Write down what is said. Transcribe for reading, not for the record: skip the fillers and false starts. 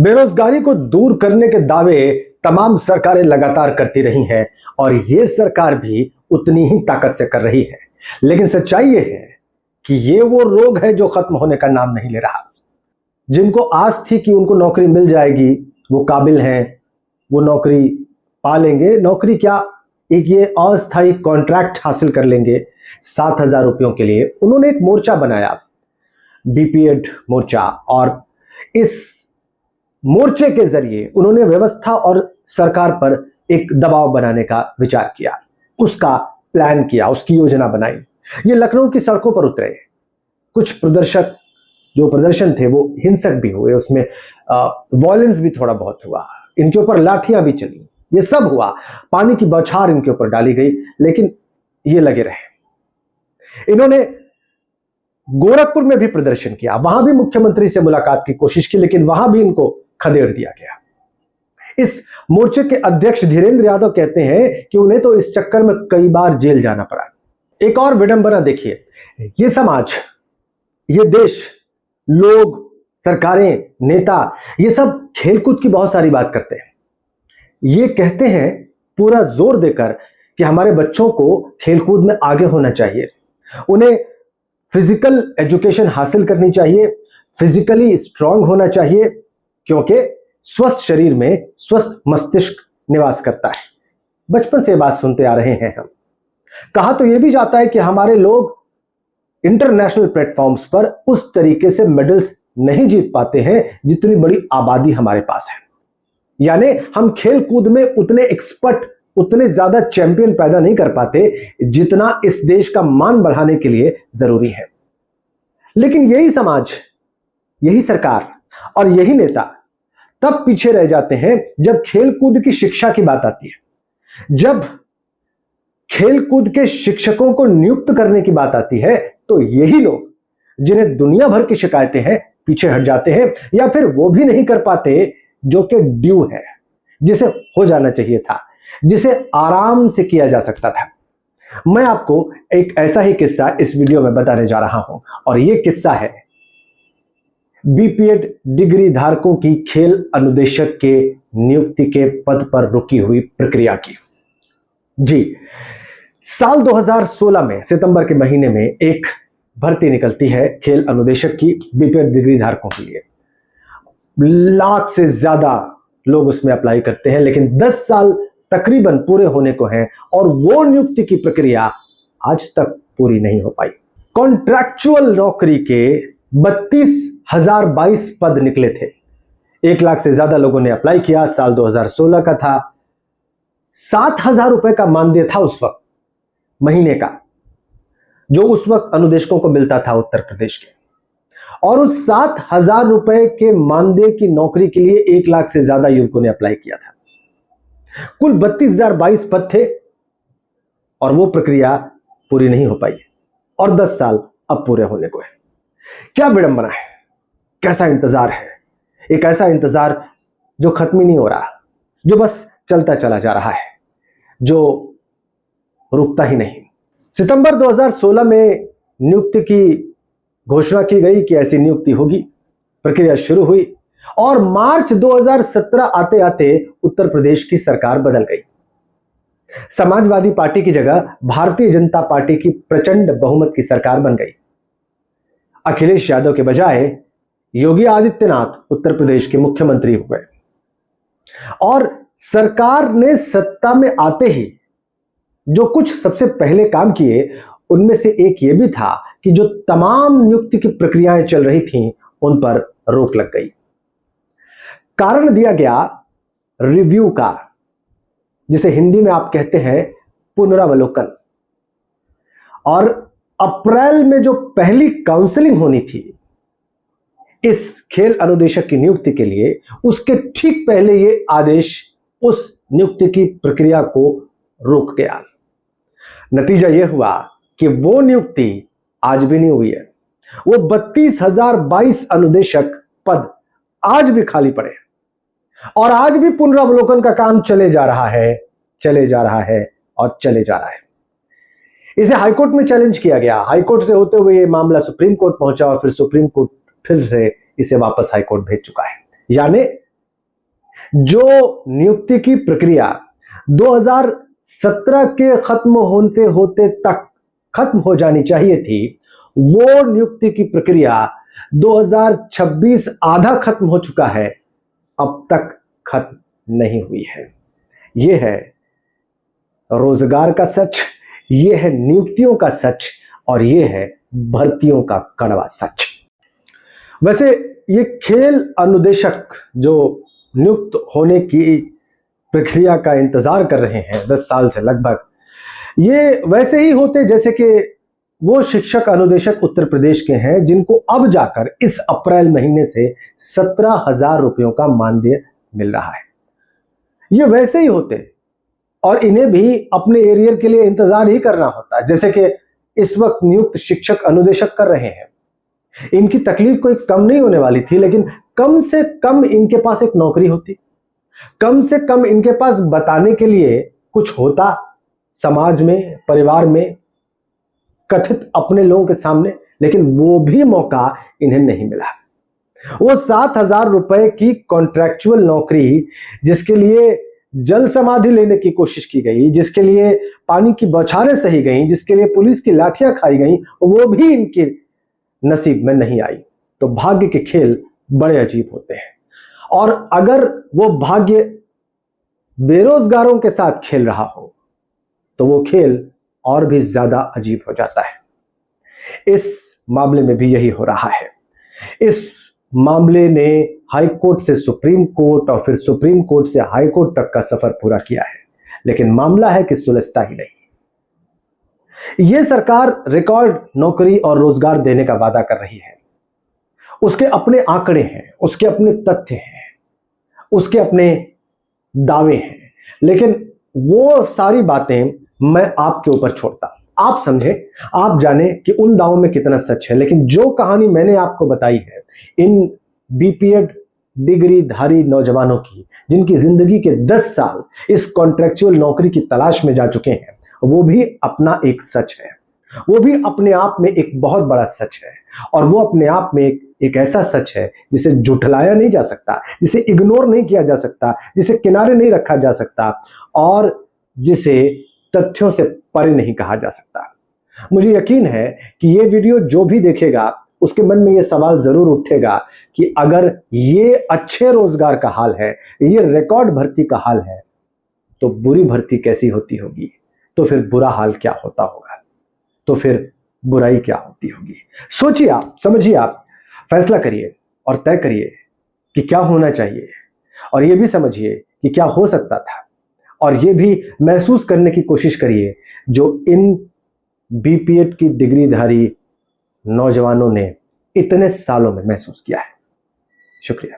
बेरोजगारी को दूर करने के दावे तमाम सरकारें लगातार करती रही हैं और ये सरकार भी उतनी ही ताकत से कर रही है। लेकिन सच्चाई ये है कि ये वो रोग है जो खत्म होने का नाम नहीं ले रहा। जिनको आस थी कि उनको नौकरी मिल जाएगी, वो काबिल हैं, वो नौकरी पा लेंगे, नौकरी क्या एक ये अस्थायी कॉन्ट्रैक्ट हासिल कर लेंगे 7,000 रुपयों के लिए। उन्होंने एक मोर्चा बनाया, बीपीएड मोर्चा, और इस मोर्चे के जरिए उन्होंने व्यवस्था और सरकार पर एक दबाव बनाने का विचार किया, उसका प्लान किया, उसकी योजना बनाई। ये लखनऊ की सड़कों पर उतरे, कुछ प्रदर्शक जो प्रदर्शन थे वो हिंसक भी हुए, उसमें वॉयलेंस भी थोड़ा बहुत हुआ, इनके ऊपर लाठियां भी चली, ये सब हुआ, पानी की बौछार इनके ऊपर डाली गई, लेकिन ये लगे रहे। इन्होंने गोरखपुर में भी प्रदर्शन किया, वहां भी मुख्यमंत्री से मुलाकात की कोशिश की, लेकिन वहां भी इनको खदेड़ दिया गया। इस मोर्चे के अध्यक्ष धीरेन्द्र यादव कहते हैं कि उन्हें तो इस चक्कर में कई बार जेल जाना पड़ा। एक और विडंबना देखिए, ये समाज, ये देश, लोग, सरकारें, नेता, ये सब खेलकूद की बहुत सारी बात करते हैं। ये कहते हैं पूरा जोर देकर कि हमारे बच्चों को खेलकूद में आगे होना चाहिए, उन्हें फिजिकल एजुकेशन हासिल करनी चाहिए, फिजिकली स्ट्रांग होना चाहिए, क्योंकि स्वस्थ शरीर में स्वस्थ मस्तिष्क निवास करता है। बचपन से बात सुनते आ रहे हैं हम। कहा तो यह भी जाता है कि हमारे लोग इंटरनेशनल प्लेटफॉर्म्स पर उस तरीके से मेडल्स नहीं जीत पाते हैं जितनी बड़ी आबादी हमारे पास है। यानी हम खेल कूद में उतने एक्सपर्ट, उतने ज्यादा चैंपियन पैदा नहीं कर पाते जितना इस देश का मान बढ़ाने के लिए जरूरी है। लेकिन यही समाज, यही सरकार और यही नेता तब पीछे रह जाते हैं जब खेल कूद की शिक्षा की बात आती है। जब खेल कूद के शिक्षकों को नियुक्त करने की बात आती है तो यही लोग, जिन्हें दुनिया भर की शिकायतें हैं, पीछे हट जाते हैं, या फिर वो भी नहीं कर पाते जो कि ड्यू है, जिसे हो जाना चाहिए था, जिसे आराम से किया जा सकता था। मैं आपको एक ऐसा ही किस्सा इस वीडियो में बताने जा रहा हूं, और यह किस्सा है बीपीएड डिग्री धारकों की खेल अनुदेशक के नियुक्ति के पद पर रुकी हुई प्रक्रिया की। जी, साल 2016 में सितंबर के महीने में एक भर्ती निकलती है खेल अनुदेशक की बीपीएड डिग्री धारकों के लिए। लाख से ज्यादा लोग उसमें अप्लाई करते हैं, लेकिन 10 साल तकरीबन पूरे होने को हैं और वो नियुक्ति की प्रक्रिया आज तक पूरी नहीं हो पाई। कॉन्ट्रैक्चुअल नौकरी के 32,022 पद निकले थे। 1 लाख से ज्यादा लोगों ने अप्लाई किया। साल 2016 का था। 7,000 रुपए का मानदेय था उस वक्त, महीने का, जो उस वक्त अनुदेशकों को मिलता था उत्तर प्रदेश के। और उस 7,000 रुपए के मानदेय की नौकरी के लिए 1 लाख से ज्यादा युवकों ने अप्लाई किया था। कुल 32,022 पद थे और वो प्रक्रिया पूरी नहीं हो पाई, और 10 साल अब पूरे होने को है। क्या विडंबना है, कैसा इंतजार है, एक ऐसा इंतजार जो खत्म ही नहीं हो रहा, जो बस चलता चला जा रहा है, जो रुकता ही नहीं। सितंबर 2016 में नियुक्ति की घोषणा की गई कि ऐसी नियुक्ति होगी, प्रक्रिया शुरू हुई, और मार्च 2017 आते आते उत्तर प्रदेश की सरकार बदल गई। समाजवादी पार्टी की जगह भारतीय जनता पार्टी की प्रचंड बहुमत की सरकार बन गई। अखिलेश यादव के बजाय योगी आदित्यनाथ उत्तर प्रदेश के मुख्यमंत्री हुए, और सरकार ने सत्ता में आते ही जो कुछ सबसे पहले काम किए उनमें से एक यह भी था कि जो तमाम नियुक्ति की प्रक्रियाएं चल रही थीं उन पर रोक लग गई। कारण दिया गया रिव्यू का, जिसे हिंदी में आप कहते हैं पुनरावलोकन। और अप्रैल में जो पहली काउंसलिंग होनी थी इस खेल अनुदेशक की नियुक्ति के लिए, उसके ठीक पहले ये आदेश उस नियुक्ति की प्रक्रिया को रोक गया। नतीजा यह हुआ कि वो नियुक्ति आज भी नहीं हुई है। वो 32,022 अनुदेशक पद आज भी खाली पड़े, और आज भी पुनरावलोकन का काम चले जा रहा है, चले जा रहा है और चले जा रहा है। इसे हाईकोर्ट में चैलेंज किया गया। हाईकोर्ट से होते हुए ये मामला सुप्रीम कोर्ट पहुंचा, और फिर सुप्रीम कोर्ट फिर से इसे वापस हाईकोर्ट भेज चुका है। यानी जो नियुक्ति की प्रक्रिया 2017 के खत्म होते होते तक खत्म हो जानी चाहिए थी, वो नियुक्ति की प्रक्रिया 2026 आधा खत्म हो चुका है, अब तक खत्म नहीं हुई है। यह है रोजगार का सच, यह है नियुक्तियों का सच, और यह है भर्तियों का कड़वा सच। वैसे ये खेल अनुदेशक जो नियुक्त होने की प्रक्रिया का इंतजार कर रहे हैं 10 साल से लगभग, ये वैसे ही होते जैसे कि वो शिक्षक अनुदेशक उत्तर प्रदेश के हैं जिनको अब जाकर इस अप्रैल महीने से 17,000 रुपयों का मानदेय मिल रहा है। ये वैसे ही होते और इन्हें भी अपने एरियर के लिए इंतजार ही करना होता है, जैसे कि इस वक्त नियुक्त शिक्षक अनुदेशक कर रहे हैं। इनकी तकलीफ कोई कम नहीं होने वाली थी, लेकिन कम से कम इनके पास एक नौकरी होती, कम से कम इनके पास बताने के लिए कुछ होता समाज में, परिवार में, कथित अपने लोगों के सामने, लेकिन वो भी मौका इन्हें नहीं मिला। वो 7,000 रुपए की कॉन्ट्रैक्चुअल नौकरी, जिसके लिए जल समाधि लेने की कोशिश की गई, जिसके लिए पानी की बौछारें सही गई, जिसके लिए पुलिस की लाठियां खाई गई, वो भी इनके नसीब में नहीं आई। तो भाग्य के खेल बड़े अजीब होते हैं, और अगर वो भाग्य बेरोजगारों के साथ खेल रहा हो तो वो खेल और भी ज्यादा अजीब हो जाता है। इस मामले में भी यही हो रहा है। इस मामले ने हाई कोर्ट से सुप्रीम कोर्ट और फिर सुप्रीम कोर्ट से हाई कोर्ट तक का सफर पूरा किया है, लेकिन मामला है कि सुलझता ही नहीं। यह सरकार रिकॉर्ड नौकरी और रोजगार देने का वादा कर रही है। उसके अपने आंकड़े हैं, उसके अपने तथ्य हैं, उसके अपने दावे हैं, लेकिन वो सारी बातें मैं आपके ऊपर छोड़ता हूं। आप समझे, आप जाने कि उन दावों में कितना सच है। लेकिन जो कहानी मैंने आपको बताई है इन बीपीएड डिग्रीधारी नौजवानों की, जिनकी जिंदगी के 10 साल इस कॉन्ट्रैक्चुअल नौकरी की तलाश में जा चुके हैं, वो भी अपना एक सच है। वो भी अपने आप में एक बहुत बड़ा सच है, और वो अपने आप में एक ऐसा सच है जिसे झुठलाया नहीं जा सकता, जिसे इग्नोर नहीं किया जा सकता, जिसे किनारे नहीं रखा जा सकता, और जिसे तथ्यों से परे नहीं कहा जा सकता। मुझे यकीन है कि ये वीडियो जो भी देखेगा उसके मन में ये सवाल जरूर उठेगा कि अगर ये अच्छे रोजगार का हाल है, ये रिकॉर्ड भर्ती का हाल है, तो बुरी भर्ती कैसी होती होगी, तो फिर बुरा हाल क्या होता होगा, तो फिर बुराई क्या होती होगी। सोचिए आप, समझिए आप, फैसला करिए और तय करिए कि क्या होना चाहिए, और यह भी समझिए कि क्या हो सकता था, और यह भी महसूस करने की कोशिश करिए जो इन बीपीएड की डिग्रीधारी नौजवानों ने इतने सालों में महसूस किया है। शुक्रिया।